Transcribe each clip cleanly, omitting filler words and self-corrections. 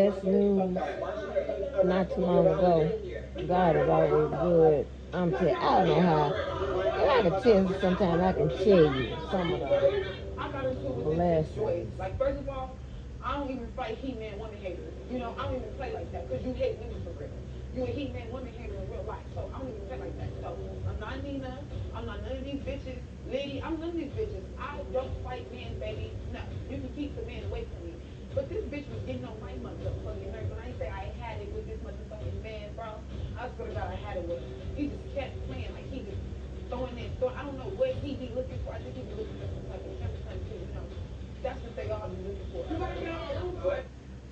last news not too long ago. God is always good. I don't know how. If I could tell you sometime, I can tell you some of the blessings. Like, first of all, I don't even fight He-Man women haters. I don't even play like that because you hate women for real. You a He-Man women hater in real life, so I don't even play like that. So I'm not Nina. I'm not none of these bitches. Lady, I'm none of these bitches. I don't fight men, baby. No, you can keep the man away from me. But this bitch was getting on my motherfucking nerves. When I say I had it with this motherfucking man, bro, I swear to God I had it with him. He just kept playing like he just throwing. I don't know what he be looking for. I think he be looking for some type of chemical too. That's what they all be looking for.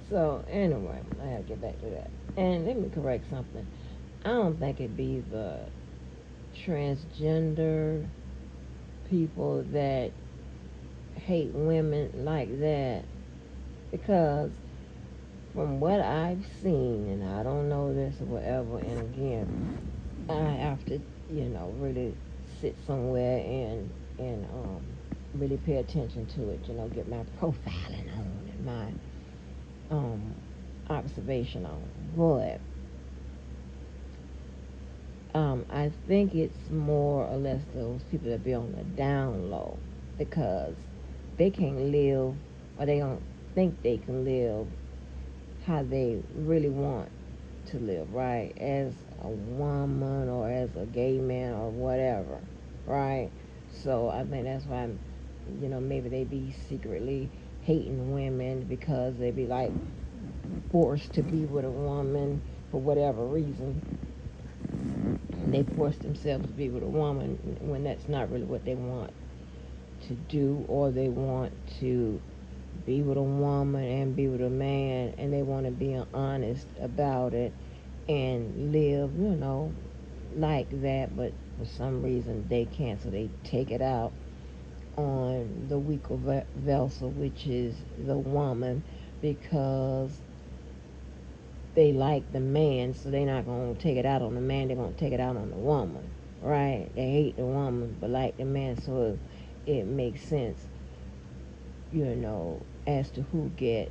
So anyway, I have to get back to that. And let me correct something. I don't think it be the transgender people that hate women like that, because from what I've seen, and I don't know this or whatever, and again, I have to, really sit somewhere and really pay attention to it, get my profiling on and my observation on. But I think it's more or less those people that be on the down low because they can't live, or they don't think they can live how they really want to live, right? As a woman or as a gay man or whatever, right? So I think that's why, maybe they be secretly hating women because they be like forced to be with a woman for whatever reason. They force themselves to be with a woman when that's not really what they want to do, or they want to be with a woman and be with a man, and they want to be honest about it and live, like that, but for some reason they can't, so they take it out on the weaker vessel, which is the woman, because they like the man, so they're not going to take it out on the man, they're going to take it out on the woman, right? They hate the woman but like the man, so it makes sense, as to who get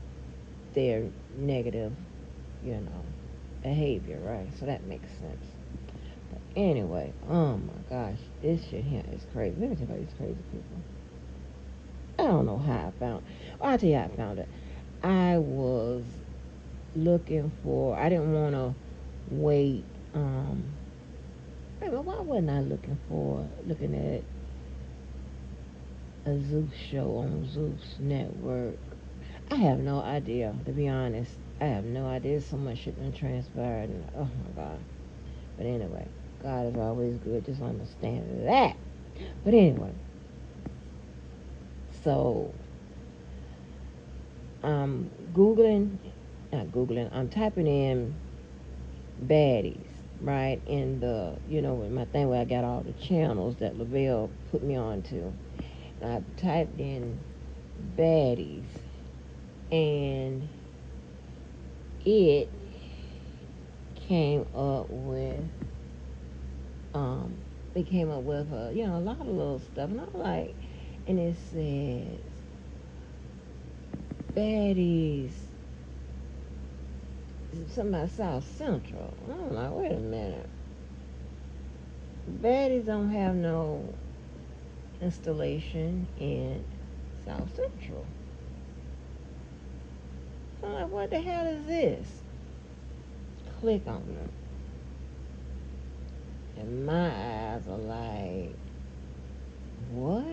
their negative, you know, behavior, right? So that makes sense. But anyway, oh my gosh, this shit here is crazy. Let me tell you about these crazy people. I don't know how I found. Well, I'll tell you how I found it. I was looking for. I didn't want to wait. Wait a minute, why wasn't I looking at a Zeus show on Zeus Network? I have no idea, to be honest. I have no idea. So much shit done transpired, and oh my god. But anyway, God is always good. Just understand that. But anyway, so I'm googling, not googling. I'm typing in baddies, right? In the, in my thing where I got all the channels that Lavelle put me on to. And I typed in baddies, and it came up with um they came up with a lot of little stuff, and I'm like, and it says baddies, something about South Central. And I'm like, wait a minute, baddies don't have no installation in South Central. So I'm like, what the hell is this? Click on it, and my eyes are like, what?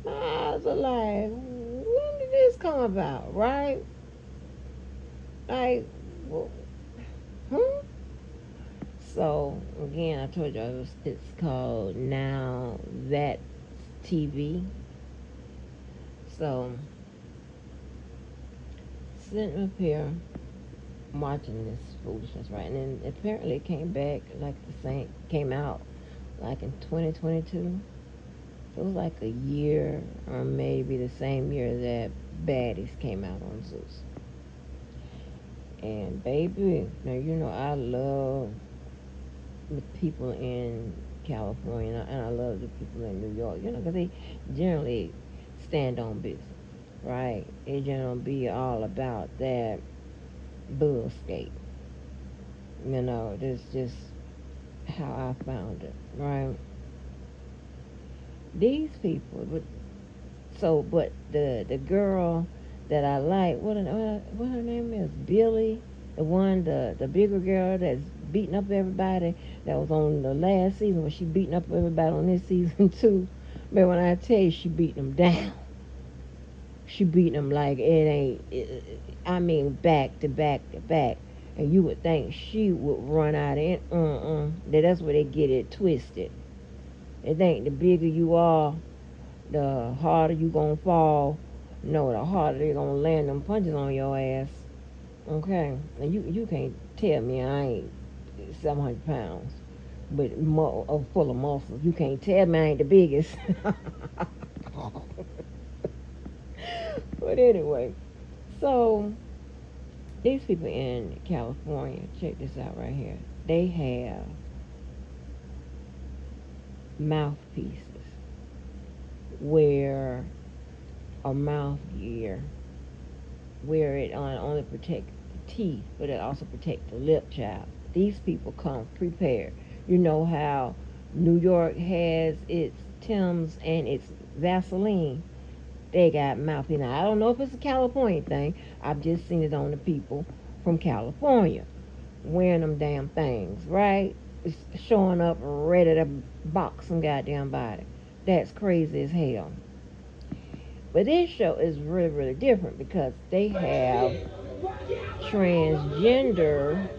My eyes are like, when did this come about, right? Like, well, hmm? So again, I told you it's called Now That TV. So sitting up here watching this foolishness, right? And then apparently it came back like the same, came out like in 2022. So it was like a year, or maybe the same year that Baddies came out on Zeus. And baby, now I love the people in California, and I love the people in New York, because they generally stand on business. right? It's gonna be all about that bullscape. That's just how I found it, right? These people, but the girl that I like, what her name is, Billy, the bigger girl that's beating up everybody, that was on the last season, when she beating up everybody on this season too. Man, when I tell you she beating them down, she beating them like it ain't. I mean, back to back to back. And you would think she would run out of it. That's where they get it twisted. They think the bigger you are, the harder you gonna fall. No, the harder they gonna land them punches on your ass. Okay, and you can't tell me I ain't 700 pounds, but full of muscles. You can't tell me I ain't the biggest. But anyway, so these people in California, check this out right here. They have mouthpieces where a mouth gear where it only protect the teeth, but it also protect the lip child. These people come prepared. You know how New York has its Tim's and its Vaseline. They got mouthpiece. Now I don't know if it's a California thing. I've just seen it on the people from California wearing them damn things, right? It's showing up ready to box some goddamn body. That's crazy as hell. But this show is really, really different because they have transgender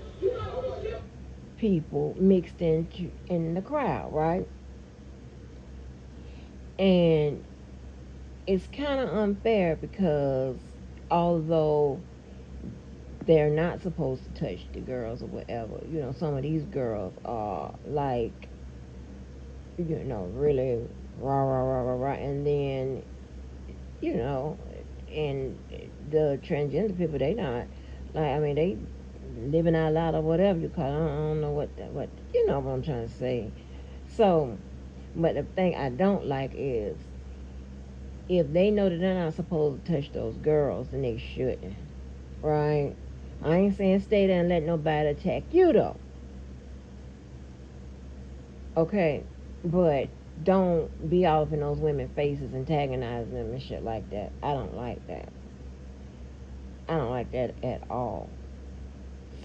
people mixed in the crowd, right? And it's kind of unfair because although they're not supposed to touch the girls or whatever, some of these girls are like, really rah rah rah rah rah, and then you know, and the transgender people, they not like, I mean, they living out loud or whatever you call it. I don't know what you know what I'm trying to say. So, but the thing I don't like is if they know that they're not supposed to touch those girls, then they shouldn't, right? I ain't saying stay there and let nobody attack you though. Okay, but don't be all up in those women's faces, antagonizing them and shit like that. I don't like that. I don't like that at all.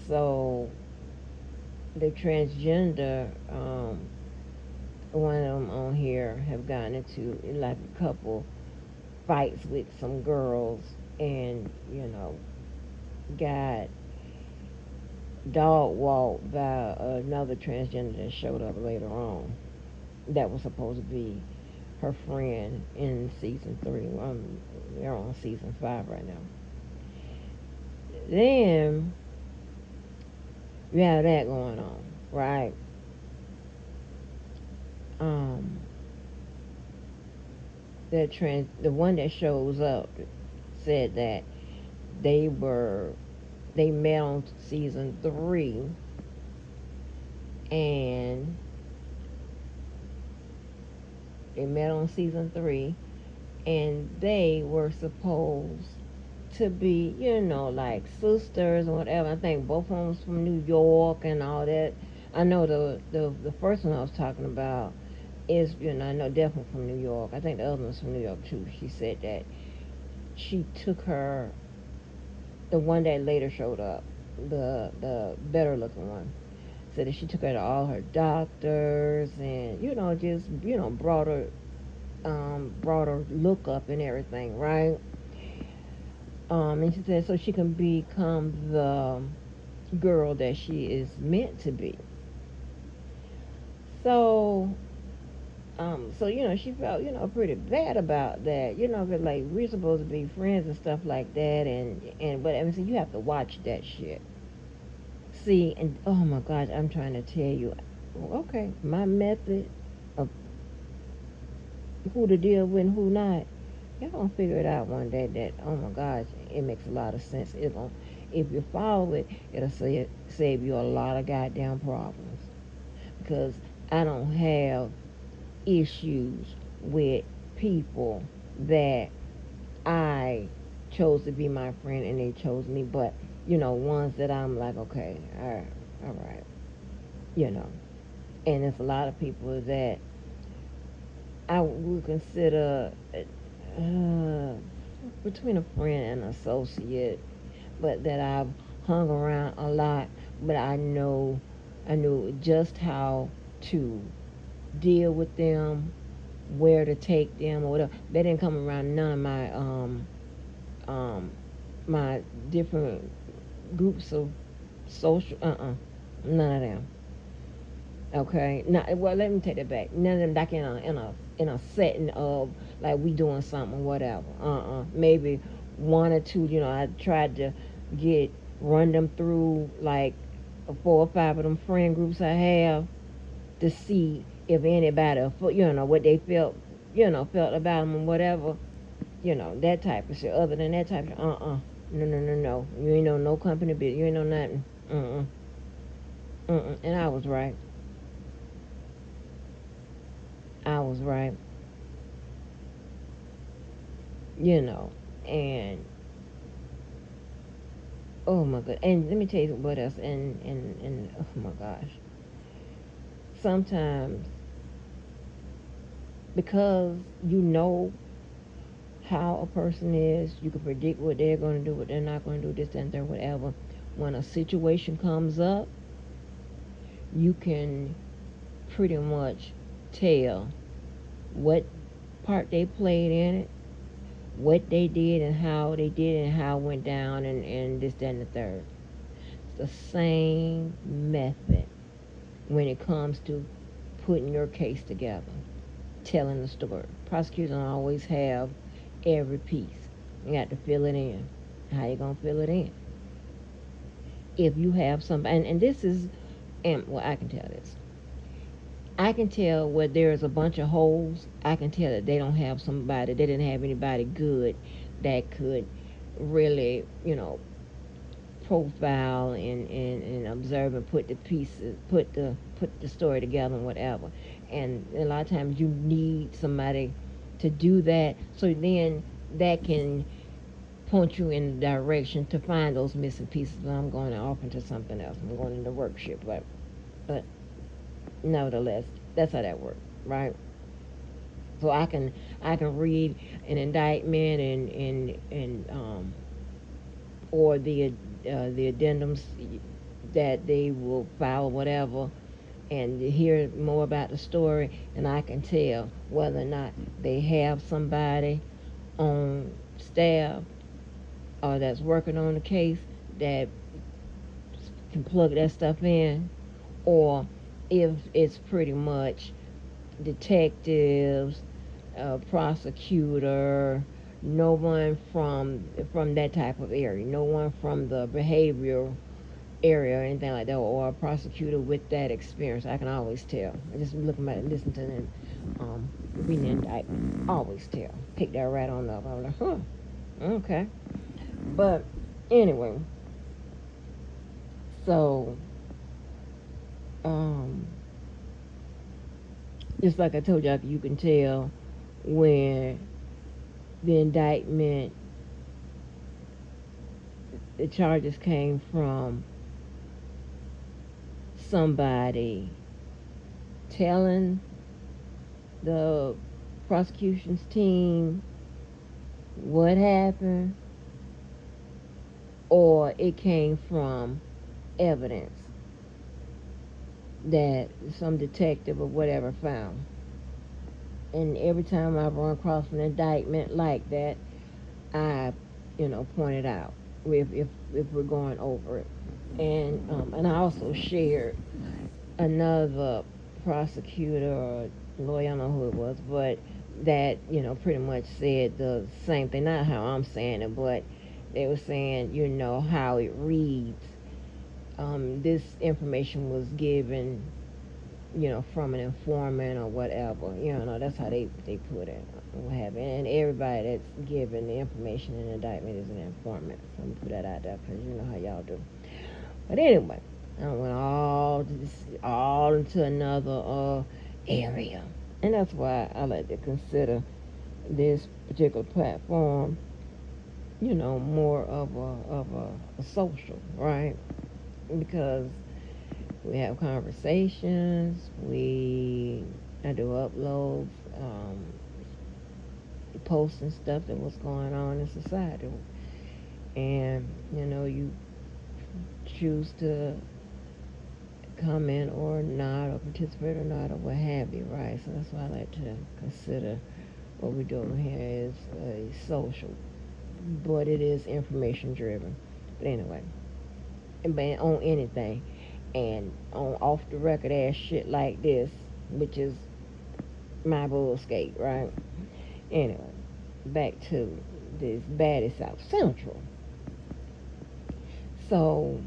So the transgender, one of them on here have gotten into like a couple fights with some girls, and got dog walked by another transgender that showed up later on. That was supposed to be her friend in season 3. They're on season 5 right now. Then you have that going on, right? The one that shows up said that they met on season 3, and they were supposed to be, like sisters or whatever. I think both of them was from New York and all that. I know the first one I was talking about is, I know definitely from New York. I think the other one's from New York too. She said that she took her, the one that later showed up, the better looking one, said that she took her to all her doctors and just brought her look up and everything, right? And she said so she can become the girl that she is meant to be. So she felt, pretty bad about that, 'cause like we're supposed to be friends and stuff like that, but I mean, so you have to watch that shit. See, and oh my gosh, I'm trying to tell you, okay, my method of who to deal with and who not, y'all gonna figure it out one day. That, oh my gosh, it makes a lot of sense. If you follow it, it'll save you a lot of goddamn problems. Because I don't have issues with people that I chose to be my friend and they chose me, but you know, ones that I'm like, okay, all right, you know. And there's a lot of people that I would consider uh, between a friend and an associate, but that I've hung around a lot, but I knew just how to deal with them, where to take them or whatever. They didn't come around none of um my different groups of social none of them. Okay. Now well let me take that back. None of them like in a setting of like we doing something or whatever. Maybe one or two, you know, I tried to get run them through like 4 or 5 of them friend groups I have to see if anybody, you know, what they felt, you know, felt about them or whatever, you know, that type of shit. Other than that type of, no. You ain't know no company bit. You ain't know nothing. And I was right. I was right. You know, and oh my god. And let me tell you what else. And oh my gosh. Sometimes because you know how a person is. You can predict what they're going to do, what they're not going to do, this, that, and that, whatever. When a situation comes up, you can pretty much tell what part they played in it, what they did, and how they did it, and how it went down, and this, that, and the third. It's the same method when it comes to putting your case together, telling the story. Prosecutors don't always have every piece. You got to fill it in. How you gonna fill it in? If you have somebody, and this is, and well, I can tell this. I can tell where there's a bunch of holes. I can tell that they don't have somebody. They didn't have anybody good that could really, you know, profile and observe and put the pieces, put the story together and whatever. And a lot of times you need somebody to do that, so then that can point you in the direction to find those missing pieces. But I'm going off into something else. I'm going into workshop, but nevertheless, that's how that works, right? So I can read an indictment and or the addendums that they will file or whatever, and hear more about the story, and I can tell whether or not they have somebody on staff or that's working on the case that can plug that stuff in, or if it's pretty much detectives, prosecutor, no one from that type of area, no one from the behavioral area or anything like that, or a prosecutor with that experience. I can always tell. I just looking at it, listen to them, reading the indictment. Always tell. Pick that right on up. I'm like, okay. But anyway, so just like I told y'all, you can tell when the indictment, the charges came from somebody telling the prosecution's team what happened, or it came from evidence that some detective or whatever found. And every time I run across an indictment like that, I, point it out if we're going over it. And I also shared another prosecutor or lawyer, I don't know who it was, but that, pretty much said the same thing. Not how I'm saying it, but they were saying, how it reads. This information was given, from an informant or whatever. That's how they put it. What have you. And everybody that's given the information in the indictment is an informant. So I'm going to put that out there because you know how y'all do. But anyway, I went all into another area. And that's why I like to consider this particular platform more of a social, right? Because we have conversations, I do uploads, posting stuff that what's going on in society, and you choose to comment or not, or participate or not, or what have you, right? So that's why I like to consider what we do over here is a social, but it is information driven. But anyway, and on anything, and on off the record ass shit like this, which is my bullskate, right? Anyway, back to this baddie South Central. So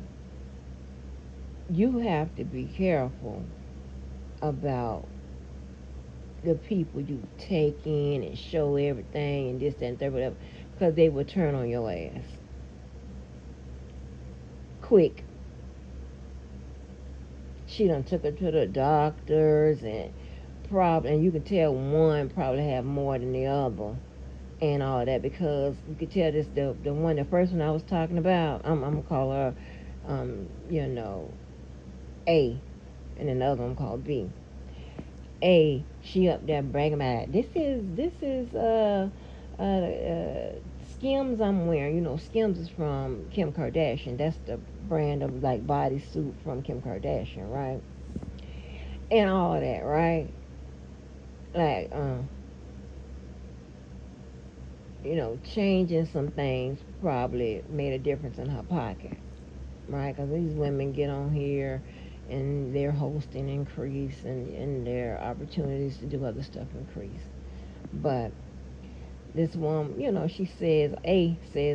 you have to be careful about the people you take in and show everything and this, that, and third, whatever, because they will turn on your ass quick. She done took her to the doctors and you can tell one probably have more than the other and all that because you could tell this the first one I was talking about. I'm gonna call her, A, and then the other one called B. A, she up there bragging about Skims I'm wearing. Skims is from Kim Kardashian. That's the brand of like bodysuit from Kim Kardashian, right? And all of that, right? Like, changing some things probably made a difference in her pocket, right? Because these women get on here and their hosting increase and their opportunities to do other stuff increase. But this one, she says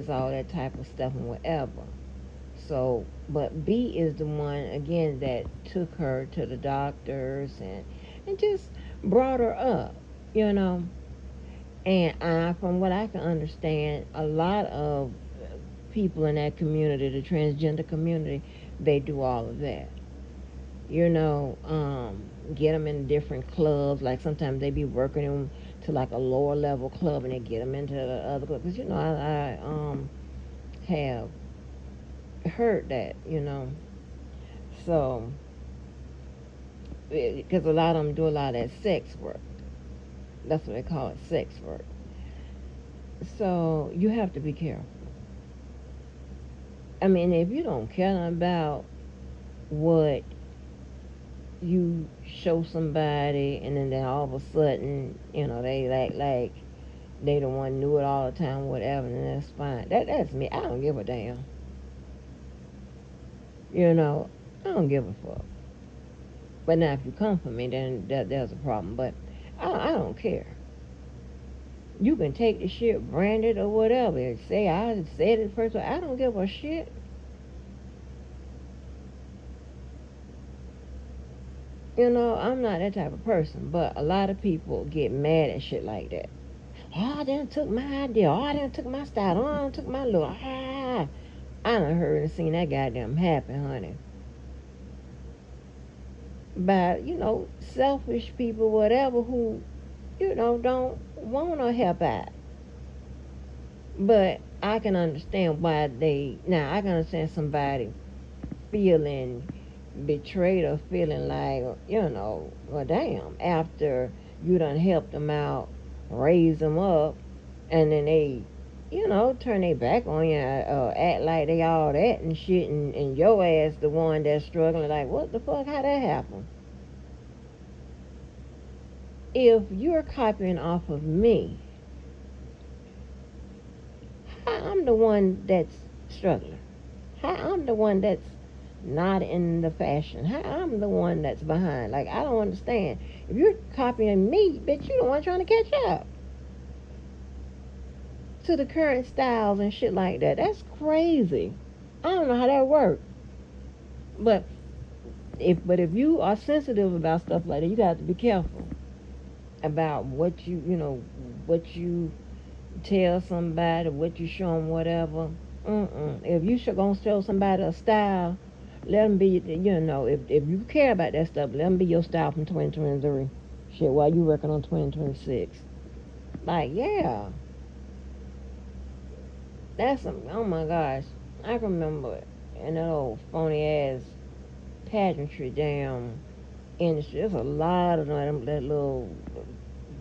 all that type of stuff and whatever. So, but B is the one again that took her to the doctors and just brought her up, you know. And from what I can understand, a lot of people in that community, the transgender community, they do all of that. Get them in different clubs. Like sometimes they be working them to like a lower level club, and they get them into the other club. Because I have heard that. So because a lot of them do a lot of that sex work. That's what they call it, sex work. So you have to be careful. I mean, if you don't care about what you show somebody and then all of a sudden, they act like they the one knew it all the time, whatever, and that's fine. That's me. I don't give a damn. I don't give a fuck. But now if you come for me, then there's a problem. But I don't care. You can take the shit branded or whatever. Say I said it first. I don't give a shit. I'm not that type of person. But a lot of people get mad at shit like that. Oh, they done took my idea. Oh, they done took my style. Oh, they done took my look. I done heard and seen that goddamn happen, honey. By, selfish people, whatever, who, don't want to help out. But I can understand why I can understand somebody feeling betrayed or feeling like, well, damn, after you done helped them out, raise them up, and then they, turn their back on you, act like they all that and shit, and your ass the one that's struggling, like, what the fuck, how that happen? If you're copying off of me, I'm the one that's struggling. I'm the one that's not in the fashion. I'm the one that's behind. Like, I don't understand. If you're copying me, bitch, you the one trying to catch up to the current styles and shit like that. That's crazy. I don't know how that works. But if you are sensitive about stuff like that, you got to be careful about what what you tell somebody, what you show them, whatever. If you gonna show somebody a style, let them be. If you care about that stuff, let them be your style from 2023. Shit, while you working on 2026. Like, yeah. That's some, oh my gosh. I can remember in that old phony ass pageantry damn industry. There's a lot of that little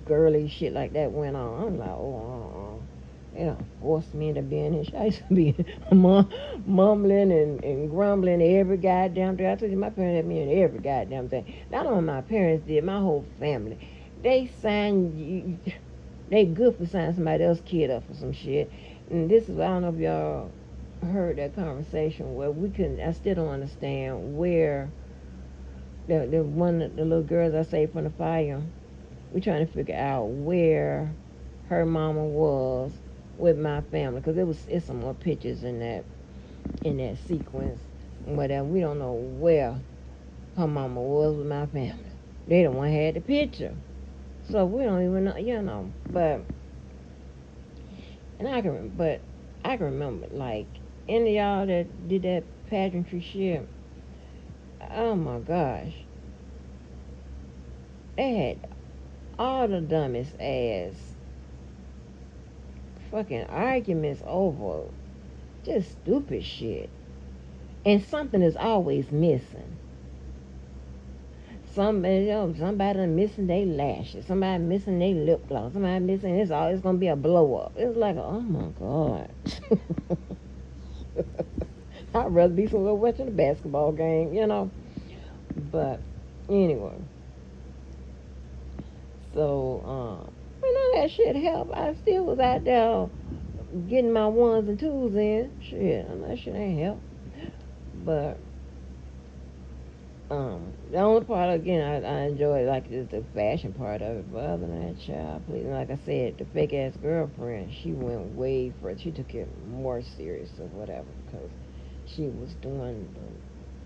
girly shit like that went on. I'm like, oh, forced me into being this. I used to be mumbling and grumbling every goddamn thing. I told you my parents had me in every goddamn thing. Not only my parents did, my whole family. They signed you. They good for signing somebody else's kid up for some shit. And this is, I don't know if y'all heard that conversation where we couldn't, I still don't understand where the one of the little girls I saved from the fire, we trying to figure out where her mama was with my family, because it's some more pictures in that sequence and whatever. We don't know where her mama was with my family. They the one had the picture, so we don't even know, But I can remember, like, any of y'all that did that pageantry shit. Oh my gosh, they had all the dumbest ass fucking arguments over just stupid shit. And something is always missing. Somebody missing their lashes, somebody missing their lip gloss, somebody missing, it's gonna be a blow up. It's like, oh my god. I'd rather be somewhere watching a basketball game. But anyway. So, that shit helped. I still was out there getting my ones and twos in. Shit, that shit ain't help. But the only part, again, I enjoyed, like, is the fashion part of it. But other than that, child, please, like I said, the fake ass girlfriend, she went way further. She took it more serious or whatever, because she was doing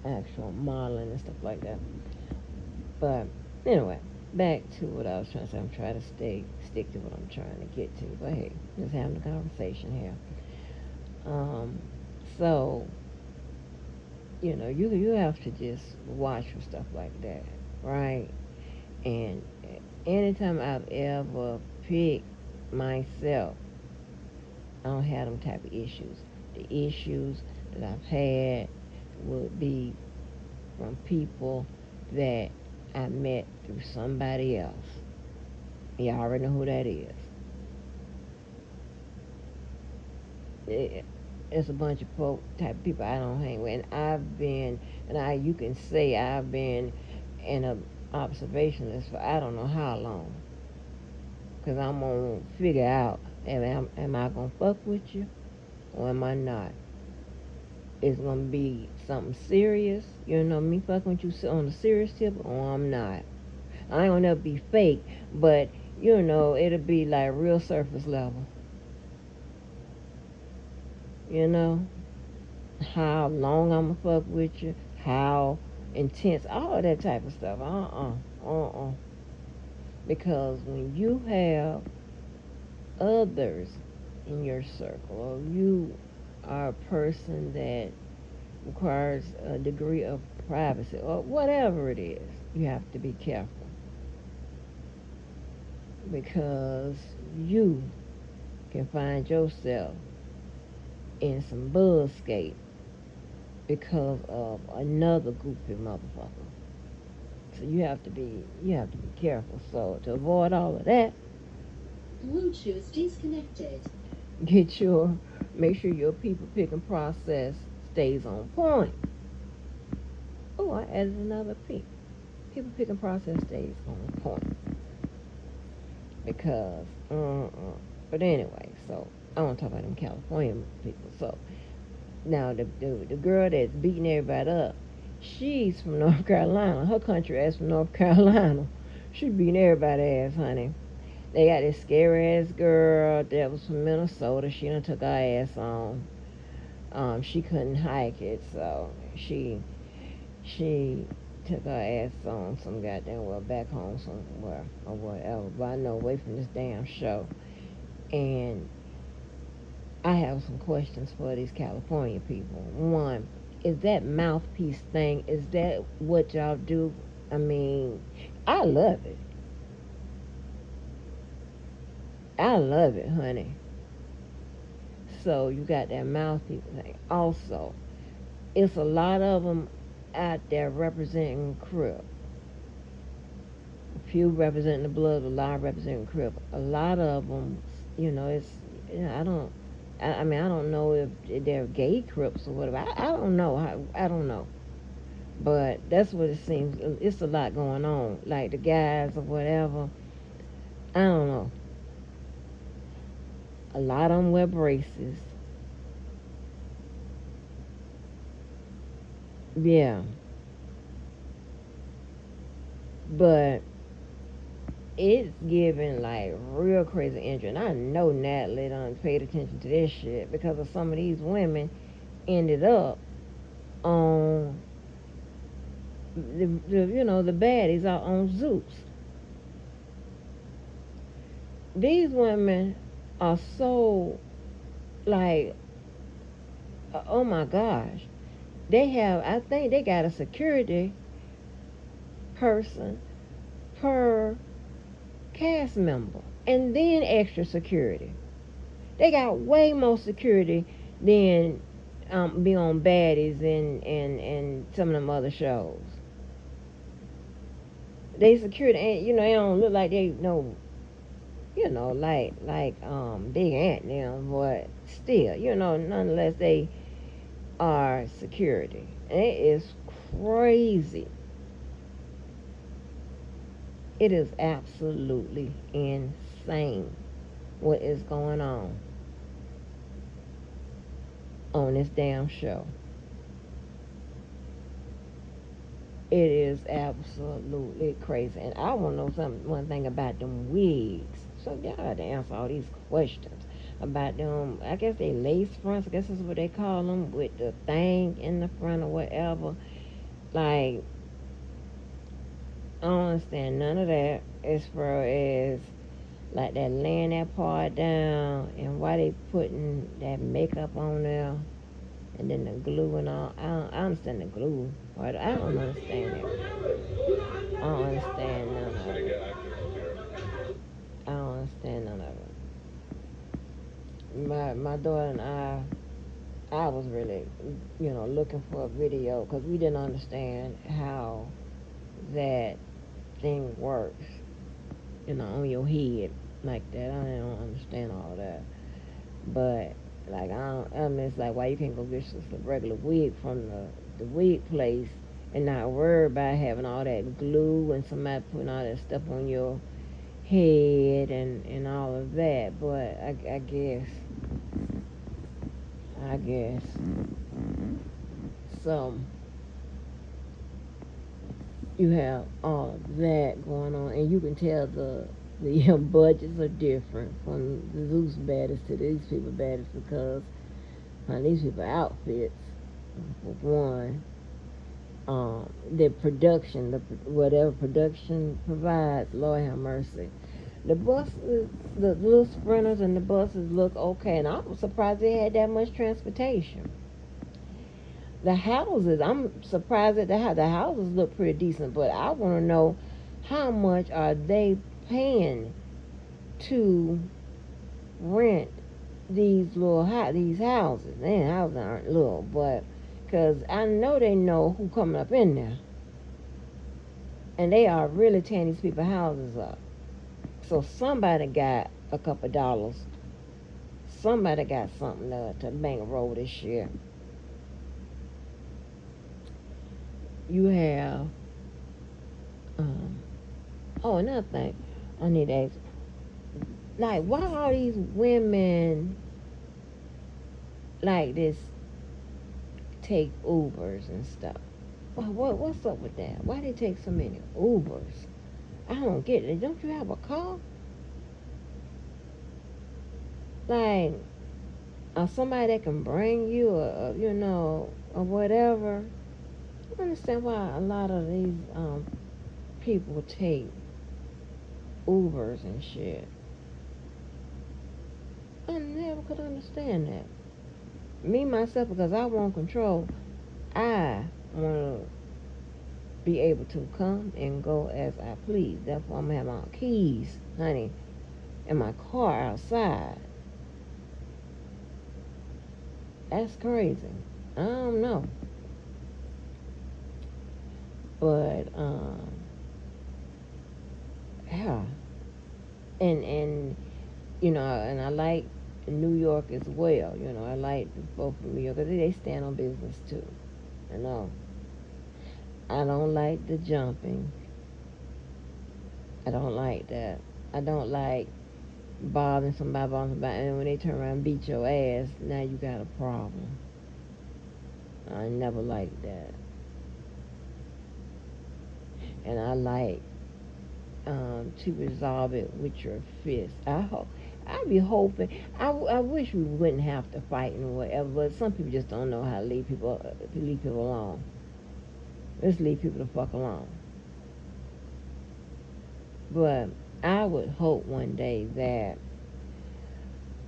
the actual modeling and stuff like that. But anyway, back to what I was trying to say. I'm trying to stick to what I'm trying to get to. But hey, just having a conversation here. So, you have to just watch for stuff like that, right? And anytime I've ever picked myself, I don't have them type of issues. The issues that I've had would be from people that I met through somebody else. You already know who that is. It's a bunch of type of people I don't hang with. And you can say I've been in an observationist for I don't know how long. Because I'm going to figure out, am I going to fuck with you or am I not? It's going to be something serious, me fucking with you on a serious tip, or I'm not. I ain't going to never be fake, but, it'll be like real surface level. How long I'm going to fuck with you, how intense, all of that type of stuff. Because when you have others in your circle, or you are a person that requires a degree of privacy, or whatever it is, you have to be careful. Because you can find yourself in some bullscape because of another goofy motherfucker. So you have to be careful. So to avoid all of that, Bluetooth disconnected. Make sure your people picking process stays on point. Oh, I added another P. People picking process stays on point. Because, but anyway, so I want to talk about them California people. So now the girl that's beating everybody up, she's from North Carolina. Her country ass from North Carolina. She beating everybody's ass, honey. They got this scary ass girl that was from Minnesota. She done took her ass on. She couldn't hike it, so she took her ass on some goddamn well back home somewhere or whatever. But I know away from this damn show. And I have some questions for these California people. One, is that mouthpiece thing, is that what y'all do? I mean, I love it. I love it, honey. So you got that mouthpiece thing. Also, it's a lot of them out there representing Crip. A few representing the Blood, a lot representing Crip. A lot of them, it's, I don't. I mean, I don't know if they're gay Crips or whatever. I don't know. I don't know. But that's what it seems. It's a lot going on. Like the guys or whatever. I don't know. A lot of them wear braces. Yeah. But it's giving like real crazy injury. And I know Natalie done paid attention to this shit because of some of these women ended up on the baddies are on Zeus. These women are so like, oh my gosh, I think they got a security person per cast member and then extra security. They got way more security than be on baddies and some of them other shows. They security, and they don't look like they know, like Big Ant them, but still, nonetheless they are security. And it is crazy. It is absolutely insane what is going on this damn show. It is absolutely crazy. And I want to know one thing about them wigs. So y'all got to answer all these questions about them. I guess they lace fronts. I guess that's what they call them, with the thing in the front or whatever. Like, I don't understand none of that as far as like that laying that part down and why they putting that makeup on there and then the glue and all. I understand the glue part. I don't understand it. I don't understand none of it. I don't understand none of it. My daughter and I was really, looking for a video because we didn't understand how that thing works, on your head like that. I don't understand all that. But like it's like, why you can't go get just a regular wig from the wig place and not worry about having all that glue and somebody putting all that stuff on your head and all of that. But I guess so. You have all of that going on, and you can tell the budgets are different from the Zeus baddies to these people baddies because these people outfits, for one, the production, whatever production provides, Lord have mercy. The buses, the little sprinters and the buses look okay, and I was surprised they had that much transportation. The houses, I'm surprised at the houses look pretty decent, but I want to know how much are they paying to rent these these houses. Man, houses aren't little, but because I know they know who coming up in there, and they are really tearing these people's houses up. So somebody got a couple dollars. Somebody got something to bankroll this year. You have, another thing I need to ask, like, why are these women like this take Ubers and stuff? What's up with that? Why they take so many Ubers? I don't get it. Don't you have a car? Like, or somebody that can bring you, or whatever. I don't understand why a lot of these people take Ubers and shit. I never could understand that. Me, myself, because I want control, I want to be able to come and go as I please. Therefore, I'm going to have my keys, honey, in my car outside. That's crazy. I don't know. But yeah. And and I like New York as well. I like the folk from New York 'cause they stand on business too. You know, I don't like the jumping. I don't like that. I don't like bothering somebody, and when they turn around and beat your ass, now you got a problem. I never liked that. And I like to resolve it with your fist. I be hoping. I wish we wouldn't have to fight and whatever, but some people just don't know how to leave people alone. Let's leave people the fuck alone. But I would hope one day that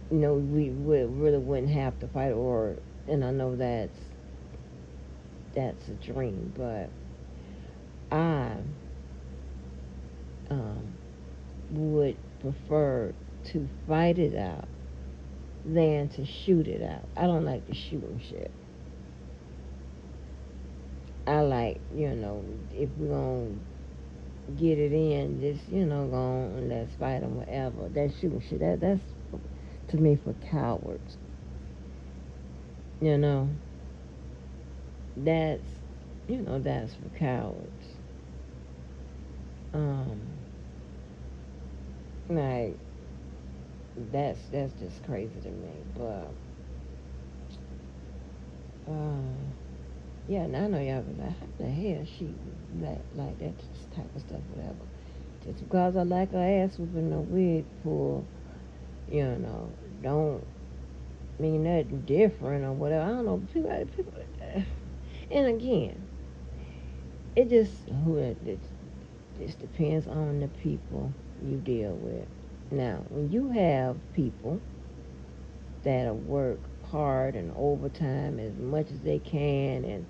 we really wouldn't have to fight, and I know that's a dream, but I um, would prefer to fight it out than to shoot it out. I don't like the shooting shit. I like, if we're going to get it in, just, go on and let's fight them, whatever. That shooting shit, that's, to me, for cowards. That's, that's for cowards. Like, that's just crazy to me, but, yeah, now I know y'all be like, how the hell she like that type of stuff, whatever. Just because I like her ass whooping a wig pull, don't mean nothing different or whatever. I don't know. People, and again, it just depends on the people you deal with. Now, when you have people that work hard and overtime as much as they can, and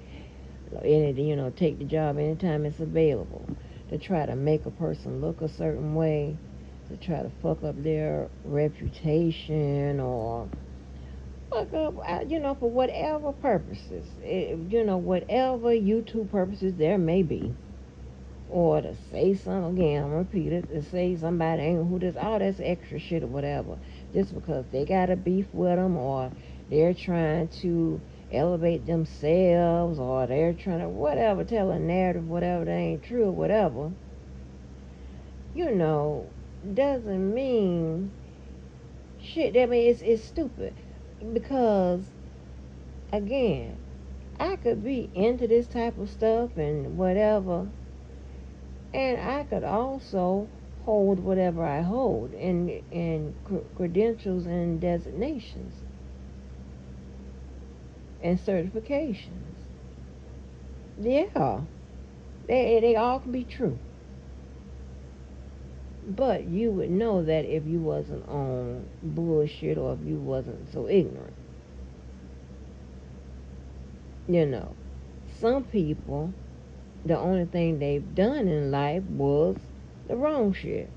take the job anytime it's available, to try to make a person look a certain way, to try to fuck up their reputation, or fuck up, for whatever purposes, whatever YouTube purposes there may be, or to say something, again, I'm gonna repeat it, to say somebody ain't who this, all that's extra shit or whatever, just because they got a beef with them, or they're trying to elevate themselves, or they're trying to whatever, tell a narrative, whatever, that ain't true or whatever, doesn't mean shit. I mean, it's stupid, because again, I could be into this type of stuff and whatever, and I could also hold whatever I hold in credentials and designations and certifications. Yeah, they all can be true. But you would know that if you wasn't on bullshit, or if you wasn't so ignorant. Some people, the only thing they've done in life was the wrong shit.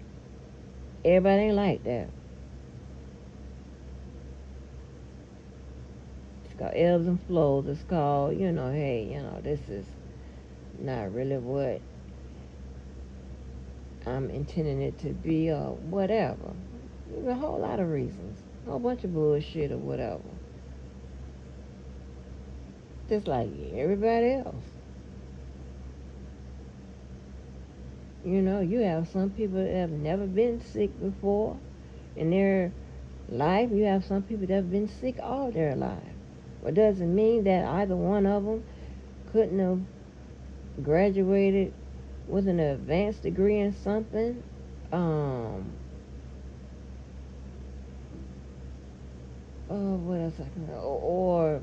Everybody ain't like that. It's called ebbs and flows. It's called, hey, this is not really what I'm intending it to be, or whatever. There's a whole lot of reasons. A whole bunch of bullshit or whatever. Just like everybody else. You have some people that have never been sick before in their life. You have some people that have been sick all their life. But doesn't mean that either one of them couldn't have graduated with an advanced degree in something. What else I can, or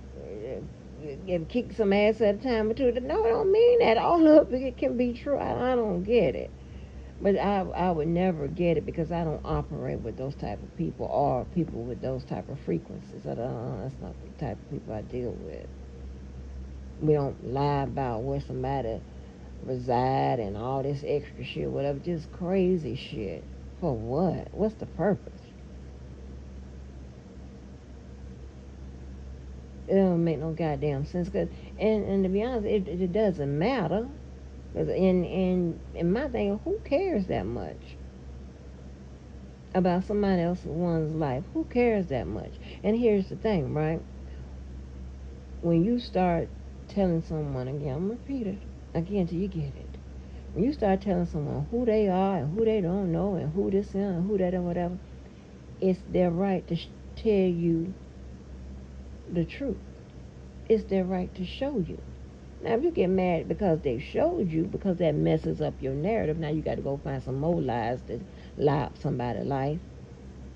kick some ass at a time or two. No, I don't mean that. All of it can be true. I don't get it. But I would never get it, because I don't operate with those type of people, or people with those type of frequencies. That's not the type of people I deal with. We don't lie about where somebody reside and all this extra shit, whatever. Just crazy shit. For what? What's the purpose? It don't make no goddamn sense. And to be honest, it doesn't matter. 'Cause in my thing, who cares that much about somebody else's one's life? Who cares that much? And here's the thing, right? When you start telling someone, again, I'm gonna repeat it again till you get it. When you start telling someone who they are and who they don't know and who this is and who that and whatever, it's their right to tell you the truth. It's their right to show you. Now, if you get mad because they showed you, because that messes up your narrative, now you got to go find some more lies to lie up somebody's life,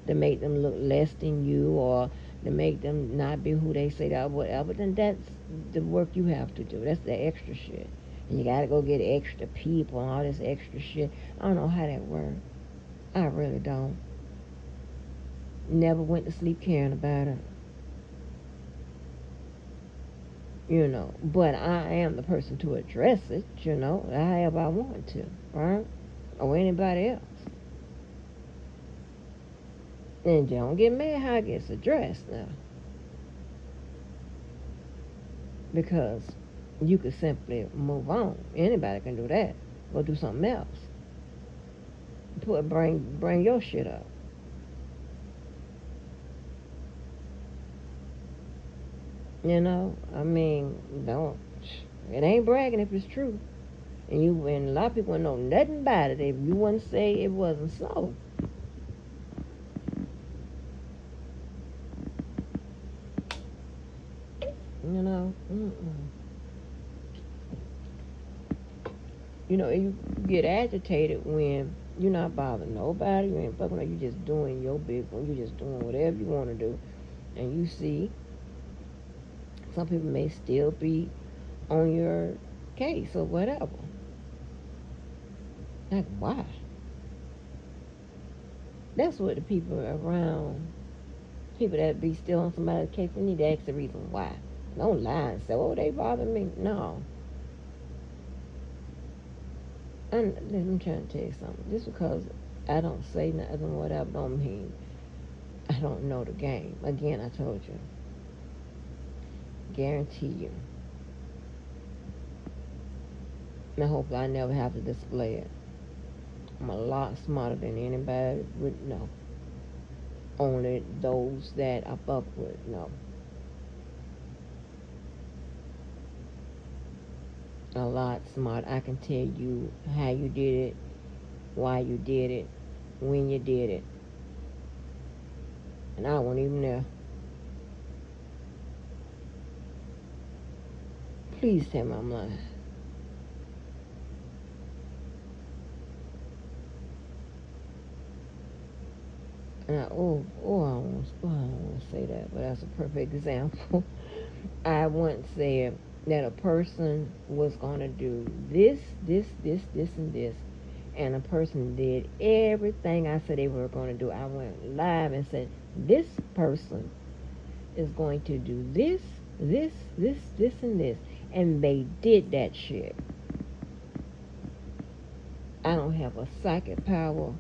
to make them look less than you, or to make them not be who they say they are, whatever. Then that's the work you have to do. That's the extra shit. And you got to go get extra people and all this extra shit. I don't know how that works. I really don't. Never went to sleep caring about it. But I am the person to address it, however I want to, right? Or anybody else. And don't get mad how it gets addressed now. Because you could simply move on. Anybody can do that. Go do something else. Bring your shit up. Don't. It ain't bragging if it's true. And a lot of people know nothing about it if you wouldn't say it wasn't so. You get agitated when you're not bothering nobody. You ain't fucking. You just doing your big one. You just doing whatever you want to do, and you see some people may still be on your case or whatever. Like, why? That's what the people around, people that be still on somebody's case, they need to ask the reason why. Don't lie and say, oh, they bother me. No. And I'm trying to tell you something. Just because I don't say nothing, whatever, don't mean I don't know the game. Again, I told you. Guarantee you. And I hope I never have to display it. I'm a lot smarter than anybody would know. Only those that I fuck with know. A lot smart. I can tell you how you did it, why you did it, when you did it. And I wasn't even there. Please tell me I'm lying. And I don't want to say that, but that's a perfect example. I once said that a person was going to do this, and this. And a person did everything I said they were going to do. I went live and said, this person is going to do this, and this. And they did that shit. I don't have a psychic power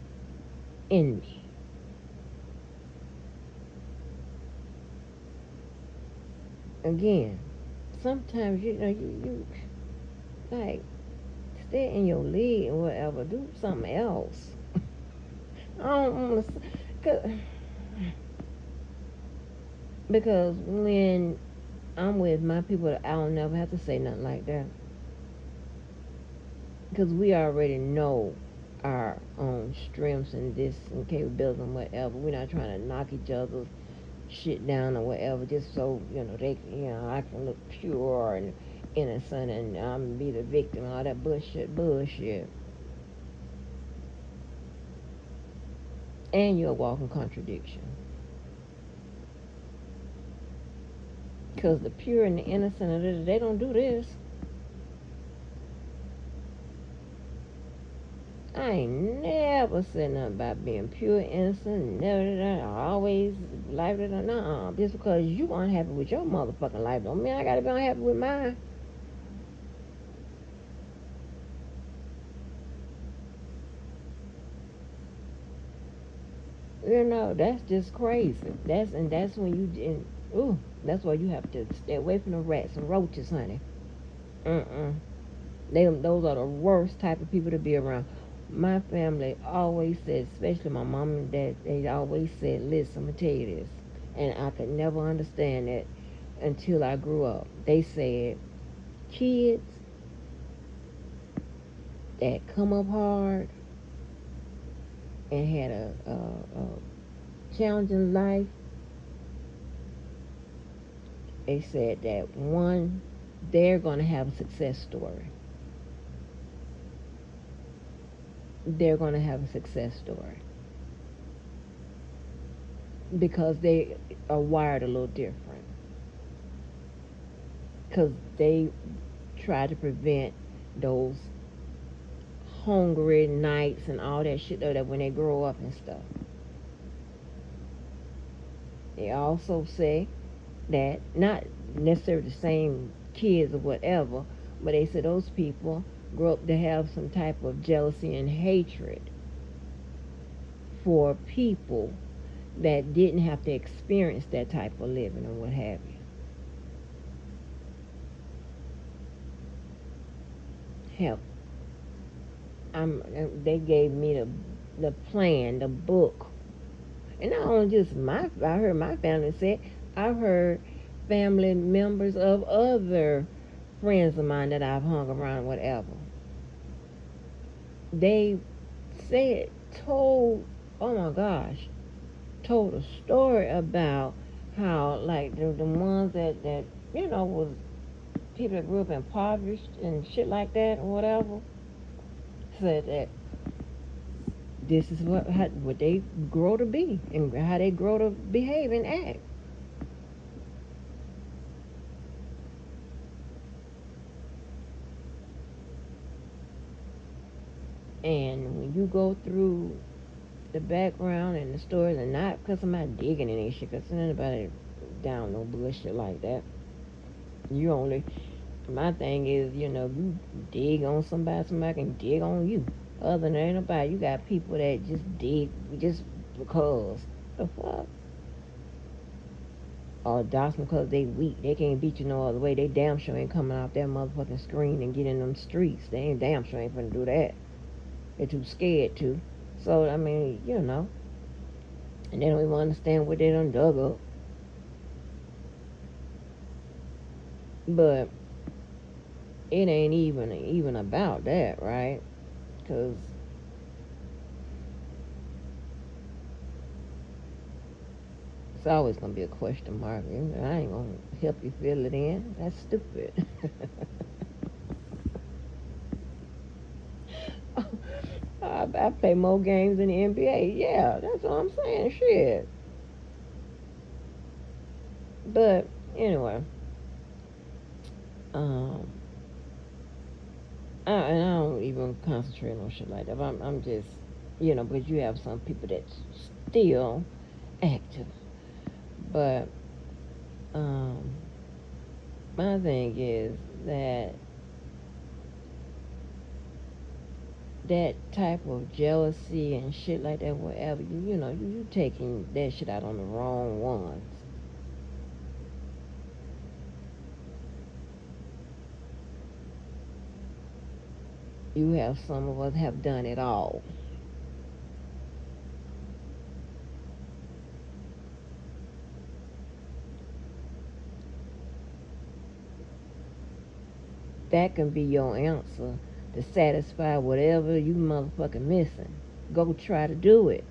in me. Again, sometimes you like stay in your league or whatever. Do something else. I don't want to, because when I'm with my people, I'll never have to say nothing like that, because we already know our own strengths and this and capabilities and whatever. We're not trying to knock each other's shit down or whatever, just so I can look pure and innocent and I'm be the victim and all that bullshit. And you're a walking contradiction. Because the pure and the innocent, they don't do this. I ain't never said nothing about being pure, innocent, never, always life, nah. Just because you unhappy with your motherfucking life don't mean I gotta be unhappy with mine. That's just crazy. That's when you Ooh, that's why you have to stay away from the rats and roaches, honey. Mm-mm. Those are the worst type of people to be around. My family always said, especially my mom and dad, they always said, listen, I'm going to tell you this. And I could never understand it until I grew up. They said, kids that come up hard and had a challenging life, they said that one, they're going to have a success story. They're going to have a success story because they are wired a little different. Because they try to prevent those hungry nights and all that shit that when they grow up and stuff. They also say that not necessarily the same kids or whatever, but they said those people grow up to have some type of jealousy and hatred for people that didn't have to experience that type of living or what have you. Help. They gave me the plan, the book, and not only just I heard my family say, I've heard family members of other friends of mine that I've hung around, whatever. They said, told, oh my gosh, told a story about how like the ones that was people that grew up impoverished and shit like that or whatever, said that this is what they grow to be and how they grow to behave and act. And when you go through the background and the stories, and not because I'm not digging any shit, because anybody down no bullshit like that. You only, my thing is, you dig on somebody can dig on you. Other than ain't nobody, you got people that just dig just because. The fuck? Or dox them because they weak. They can't beat you no other way. They damn sure ain't coming off that motherfucking screen and get in them streets. They ain't damn sure ain't finna do that. They're too scared to. So, I mean, and they don't even understand what they done dug up. But it ain't even about that, right? Because it's always gonna be a question mark. I ain't gonna help you fill it in. That's stupid. I play more games in the NBA. Yeah, that's what I'm saying. Shit. But anyway, um, and I don't even concentrate on shit like that. But I'm just, because you have some people that's still active. But my thing is that type of jealousy and shit like that, whatever, you taking that shit out on the wrong ones. You have some of us have done it all. That can be your answer to satisfy whatever you motherfucking missing. Go try to do it.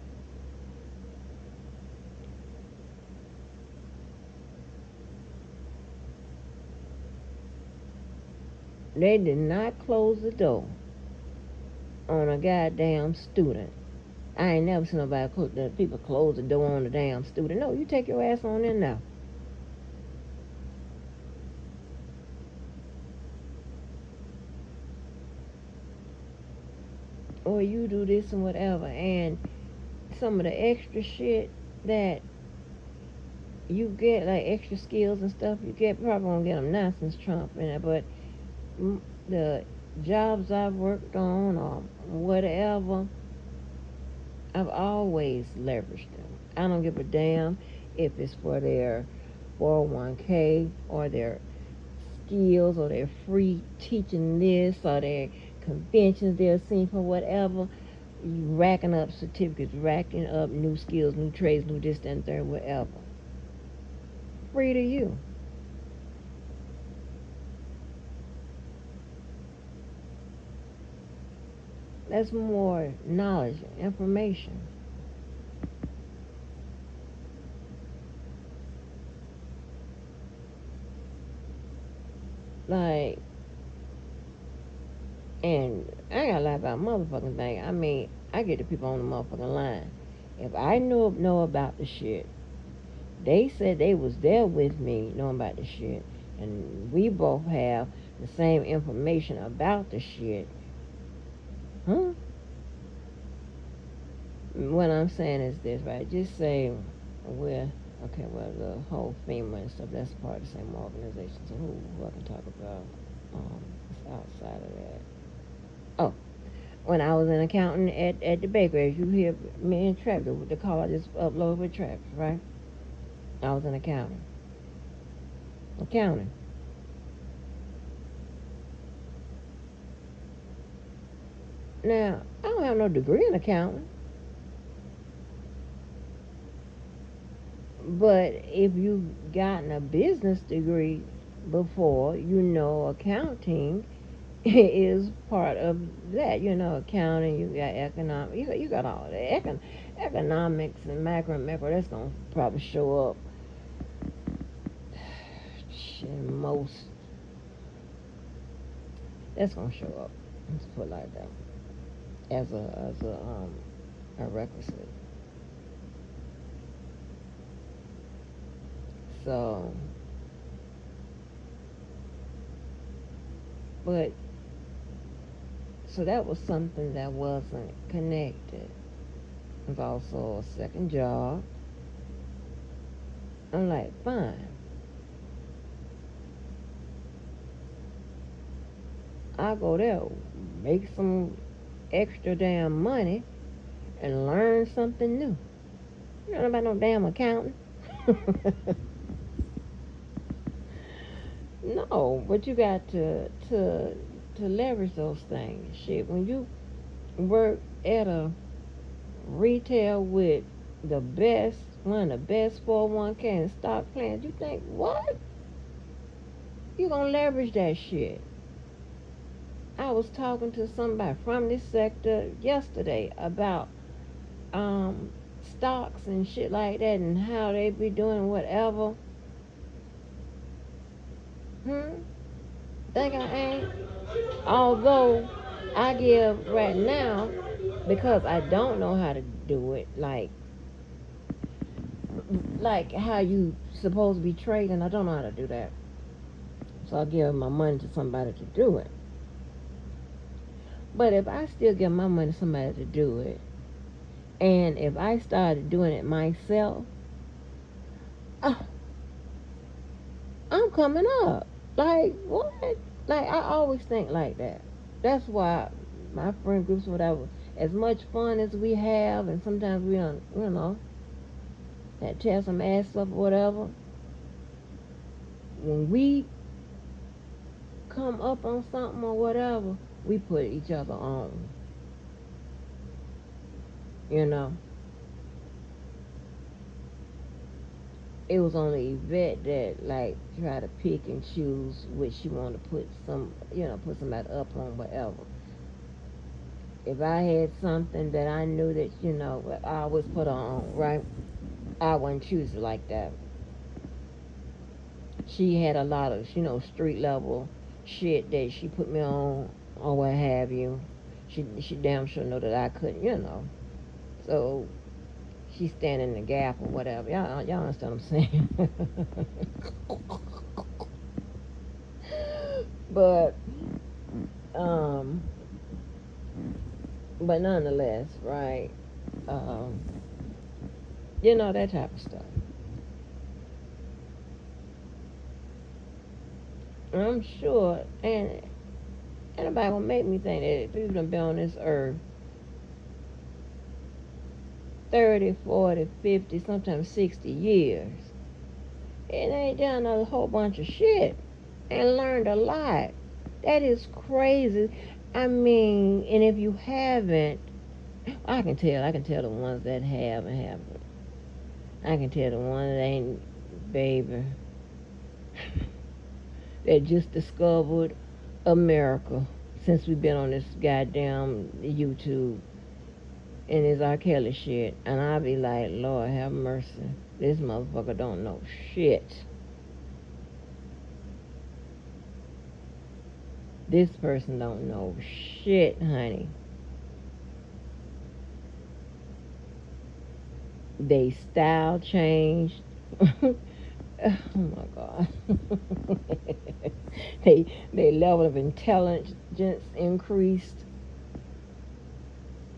They did not close the door on a goddamn student. I ain't never seen people close the door on a damn student. No, you take your ass on in now. Or you do this and whatever. And some of the extra shit that you get, like extra skills and stuff, you probably won't get them nonsense Trump in it, but the jobs I've worked on or whatever, I've always leveraged them. I don't give a damn if it's for their 401k or their skills or their free teaching this or their conventions they're seeing for whatever, racking up certificates, racking up new skills, new trades, new this, that, and third, whatever. Free to you. That's more knowledge, information. Like, and I gotta lie about motherfucking thing. I mean, I get the people on the motherfucking line. If I know about the shit, they said they was there with me knowing about the shit, and we both have the same information about the shit. Huh? What I'm saying is this, right? Just say we're okay. Well, the whole FEMA and stuff, that's part of the same organization. So who I can talk about? It's outside of that. Oh, when I was an accountant at the bakery, as you hear me and Travis, the call I just uploaded with Travis, right? I was an accountant. Accounting. Now, I don't have no degree in accounting. But if you've gotten a business degree before, you know accounting is part of that. You know accounting, you got economic, you got all that. Economics and macro, that's going to probably show up in most, that's going to show up, let's put it like that, as a requisite. So, but, so that was something that wasn't connected. It was also a second job. I'm like, fine. I'll go there, make some extra damn money, and learn something new. You know about no damn accounting. No, but you got to leverage those things. Shit, when you work at a retail with the best, one of the best 401k and stock plans, you think, what? You gonna leverage that shit. I was talking to somebody from this sector yesterday about stocks and shit like that and how they be doing whatever. Think I ain't? Although I give right now, because I don't know how to do it, like how you supposed to be trading, I don't know how to do that. So I give my money to somebody to do it. But if I still give my money to somebody to do it, and if I started doing it myself, I'm coming up. Like, what? Like, I always think like that. That's why my friend groups, whatever, as much fun as we have, and sometimes we don't, that tear some ass up or whatever, when we come up on something or whatever, we put each other on. It was only Yvette that like try to pick and choose which she wanted to put put somebody up on, whatever. If I had something that I knew that I always put her on, right? I wouldn't choose it like that. She had a lot of street level shit that she put me on or what have you. She damn sure know that I couldn't. So she's standing in the gap or whatever. Y'all understand what I'm saying? But nonetheless, right? That type of stuff. I'm sure, and anybody gonna make me think that people done been on this earth 30, 40, 50, sometimes 60 years. and they done a whole bunch of shit and learned a lot. That is crazy. I mean, and if you haven't, I can tell. I can tell the ones that have and haven't. I can tell the one that ain't, baby, that just discovered America since we've been on this goddamn YouTube and this R. Kelly shit. And I'll be like, Lord have mercy. This motherfucker don't know shit. This person don't know shit, honey. They style changed. Oh my God. Their level of intelligence increased.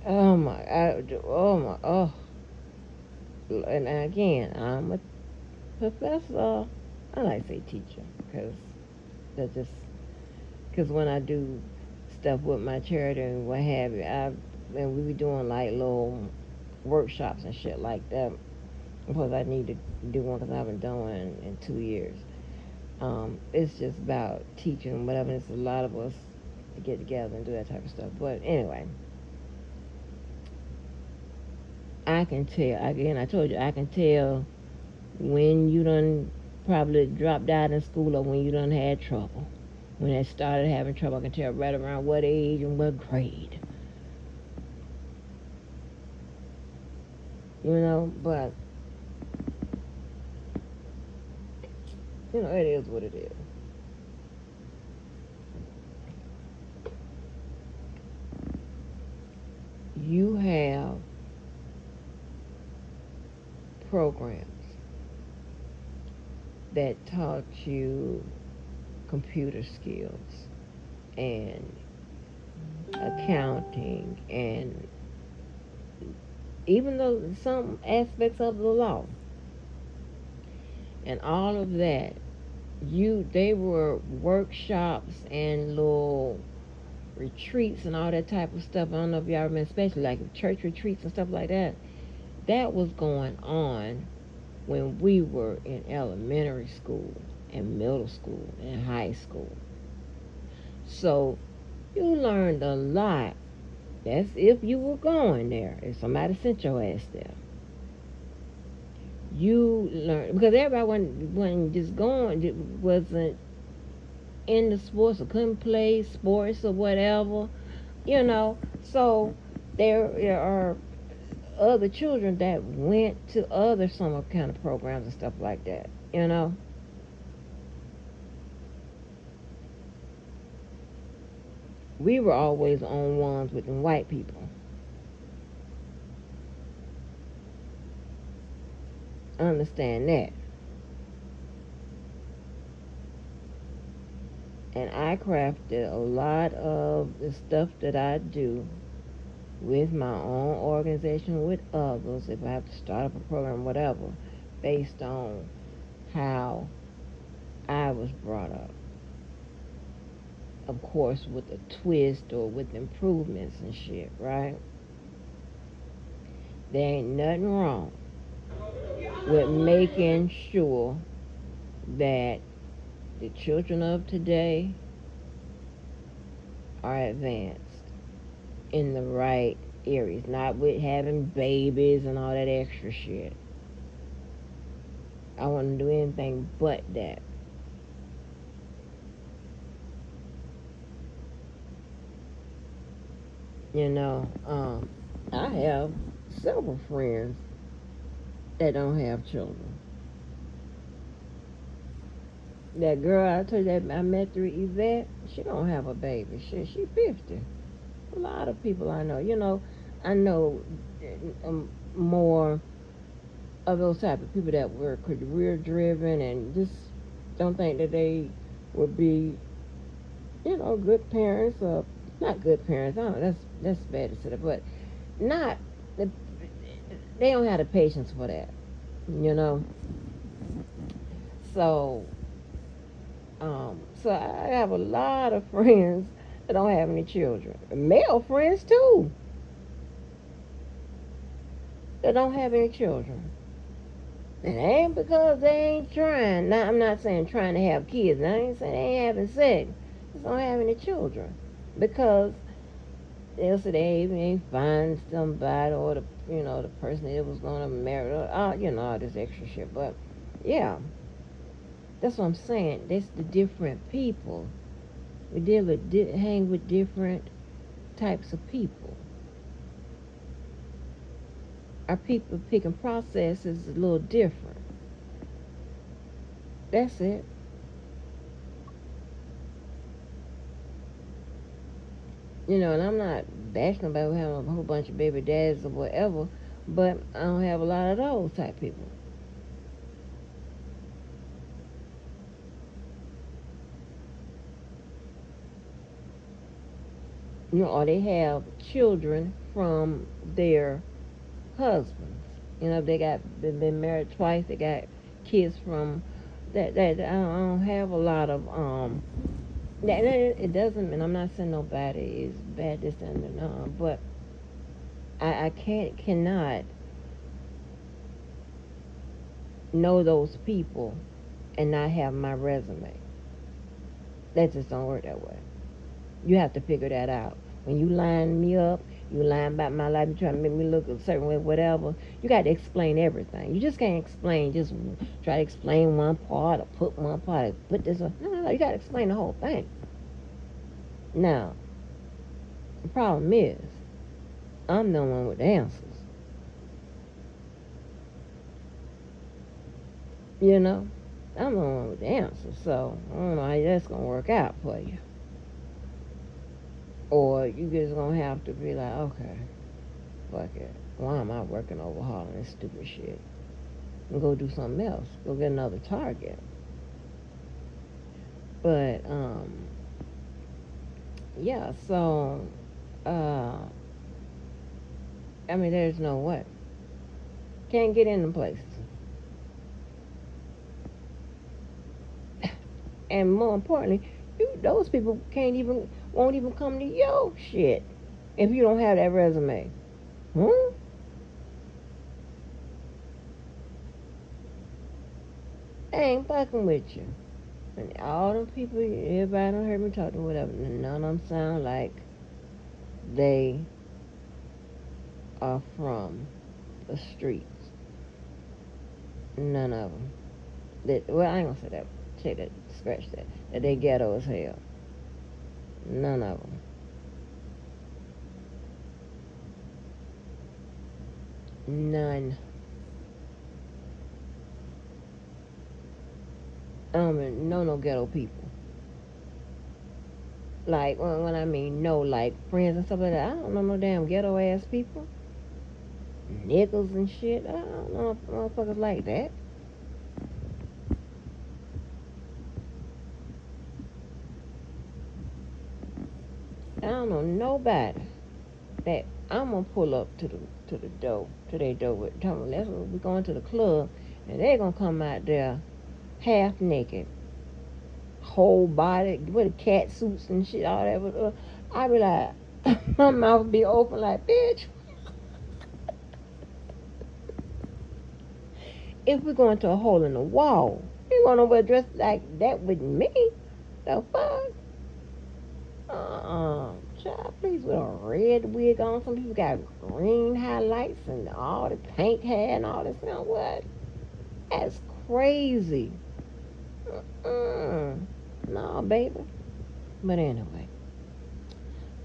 Oh my, oh. And again, I'm a professor. I like to say teacher because that's just, because when I do stuff with my charity and what have you, and we be doing like little workshops and shit like that. Because I need to do one because I haven't done one in 2 years. It's just about teaching whatever. It's a lot of us to get together and do that type of stuff. But anyway, I can tell. Again, I told you, I can tell when you done probably dropped out in school or when you done had trouble. When I started having trouble, I can tell right around what age and what grade. You know, but you know, it is what it is. You have programs that taught you computer skills and accounting and even though some aspects of the law and all of that, they were workshops and little retreats and all that type of stuff. I don't know if y'all remember, especially like church retreats and stuff like that. That was going on when we were in elementary school and middle school and high school. So you learned a lot. That's if you were going there. If somebody sent your ass there. You learn, because everybody wasn't just going, wasn't into sports or couldn't play sports or whatever, you know. So there are other children that went to other summer kind of programs and stuff like that, you know. We were always on ones with the white people. Understand that. And I crafted a lot of the stuff that I do with my own organization, with others, if I have to start up a program, whatever, based on how I was brought up. Of course, with a twist or with improvements and shit, right? There ain't nothing wrong with making sure that the children of today are advanced in the right areas, not with having babies and all that extra shit. I wouldn't do anything but that. You know, I have several friends that don't have children. That girl I told you that I met through Yvette, she don't have a baby. She 50. A lot of people I know, you know, I know more of those type of people that were career driven and just don't think that they would be, you know, good parents or not good parents. I don't know, that's bad to say that, but not, they don't have the patience for that, you know. So I have a lot of friends that don't have any children. Male friends too that don't have any children. And it ain't because they ain't trying. Now, I'm not saying trying to have kids. I ain't saying they ain't having sex. Just don't have any children. Because they'll say they ain't find somebody or the person they was going to marry or, all this extra shit. But, yeah, that's what I'm saying. That's the different people. We hang with different types of people. Our people picking process is a little different. That's it. And I'm not bashing about having a whole bunch of baby dads or whatever, but I don't have a lot of those type people. Or they have children from their husbands. They got been married twice. They got kids from that. I don't have a lot of it doesn't mean I'm not saying nobody is bad this and that, but I cannot know those people and not have my resume. That just don't work that way. You have to figure that out. When you line me up, you lying about my life, you trying to make me look a certain way, whatever. You got to explain everything. You just can't just try to explain one part or put one part or put this one. No. You got to explain the whole thing. Now, the problem is, I'm the one with the answers. I'm the one with the answers. So, I don't know how that's going to work out for you. Or you just gonna have to be like, okay, fuck it. Why am I working overhauling this stupid shit? And go do something else. Go get another target. But yeah. So there's no way. Can't get in the places. And more importantly, those people won't even come to your shit if you don't have that resume. They ain't fucking with you. And all them people, everybody done heard me talk to whatever, none of them sound like they are from the streets. None of them. I ain't gonna say that. Say that. Scratch that. That they ghetto as hell. None of them. None. I don't even know no ghetto people. Like, when I mean no, like friends and stuff like that, I don't know no damn ghetto ass people. Niggas and shit. I don't know motherfuckers like that. I don't know nobody that I'm gonna pull up to their door with. Tell them we're going to the club, and they're gonna come out there half naked, whole body with cat suits and shit, all that. But I be like, my mouth would be open like, bitch. If we're going to a hole in the wall, you gonna wear dress like that with me? The fuck? Child, please, with a red wig on. Some people got green highlights and all the pink hair and all this. What? That's crazy. No, baby. But anyway,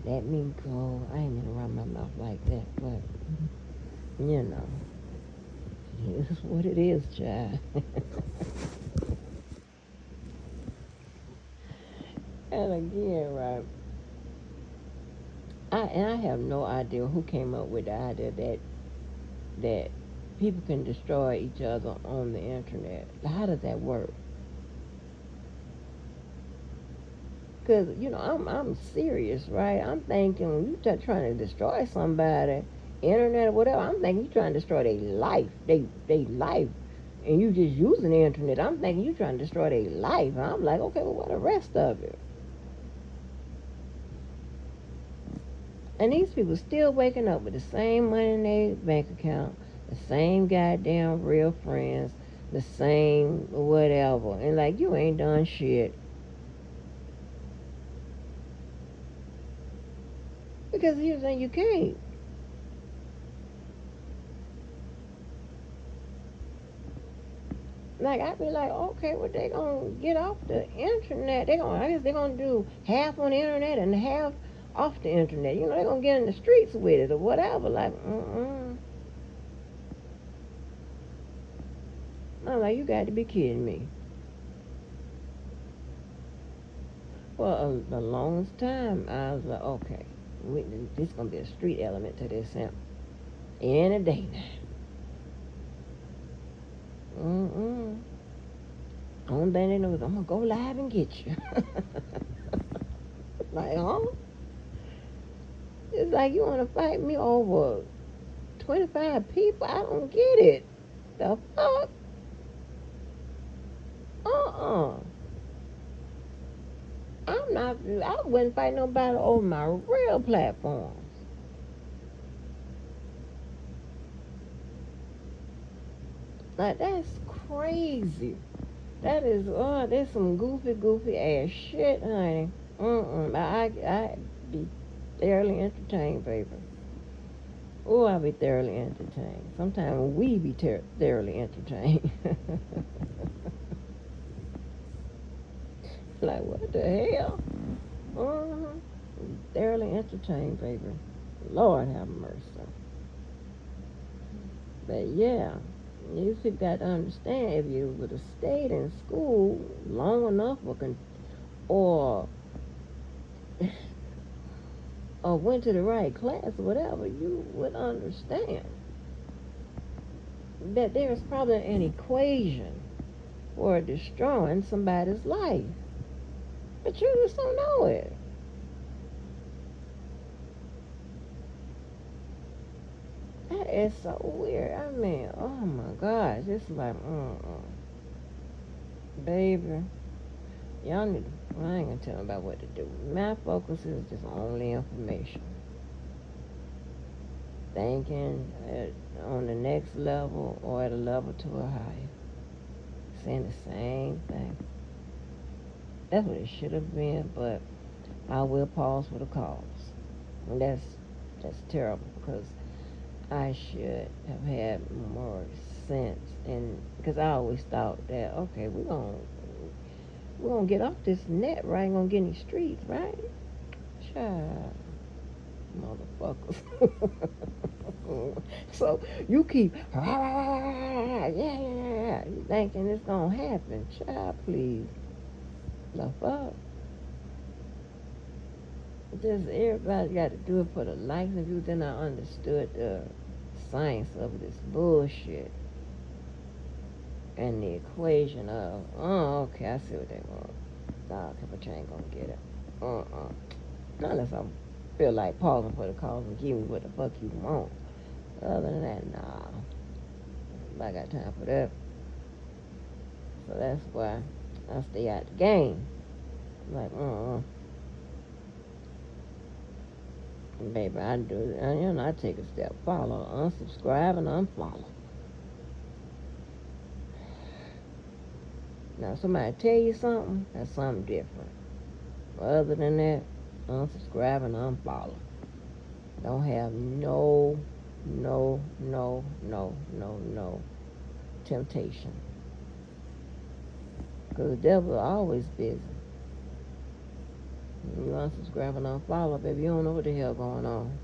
let me go. I ain't gonna run my mouth like that, but it is what it is, child. And again, right. I have no idea who came up with the idea that people can destroy each other on the internet. How does that work? Because I'm serious, right? I'm thinking when you're trying to destroy somebody, internet or whatever, I'm thinking you're trying to destroy their life, they life, and you just using the internet. I'm thinking you're trying to destroy their life. And I'm like, okay, well, what the rest of it? And these people still waking up with the same money in their bank account, the same goddamn real friends, the same whatever, and like you ain't done shit. Because here's the thing, you can't. Like I be like, okay, well they gonna get off the internet. I guess they gonna do half on the internet and half off the internet. You know, they gonna get in the streets with it or whatever. Like, I'm like, you got to be kidding me. For the longest time, I was like, okay, this gonna be a street element to this him. Any day now. Only thing they know is I'm gonna go live and get you. Like, huh? It's like you wanna fight me over 25 people? I don't get it. The fuck? I wouldn't fight nobody over my real platforms. Like, that's crazy. That's some goofy ass shit, honey. I be thoroughly entertained, baby. Oh, I be thoroughly entertained. Sometimes we be thoroughly entertained. Like, what the hell? Thoroughly entertained, baby. Lord have mercy. But yeah, you got to understand, if you would have stayed in school long enough or went to the right class or whatever, you would understand that there's probably an equation for destroying somebody's life. But you just don't know it. That is so weird. I mean, oh my gosh, it's like, baby, y'all need to, I ain't gonna tell them about what to do. My focus is just only information. Thinking on the next level or at a level to a higher. Saying the same thing. That's what it should have been, but I will pause for the cause. And that's terrible, because I should have had more sense, and because I always thought that, okay, we're gonna get off this net, right? Ain't gonna get any streets, right? Child, motherfuckers. So you keep you thinking it's gonna happen. Child, please. The fuck? Just everybody got to do it for the likes of you. Then I understood the science of this bullshit and the equation of, okay, I see what they want. Nah, okay, but you ain't gonna get it. Not unless I feel like pausing for the cause and give me what the fuck you want. Other than that, nah. I got time for that. So that's why I stay out the game. Like, baby, I do it. I take a step. Follow, unsubscribe, and unfollow. Now, somebody tell you something, that's something different. Other than that, unsubscribe and unfollow. Don't have no temptation. Because the devil is always busy. You unsubscribe and unfollow, baby, you don't know what the hell going on.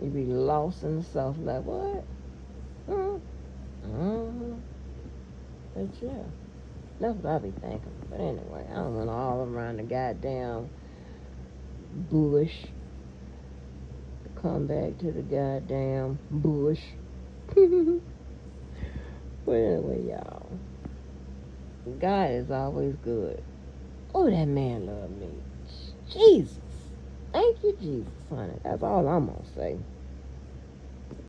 You be lost in the sauce, like, what? But yeah, that's what I be thinking. But anyway, I don't want all around the goddamn bush. Come back to the goddamn bush. But anyway, y'all, God is always good. Oh, that man loved me. Jesus. Thank you, Jesus, honey. That's all I'm gonna say.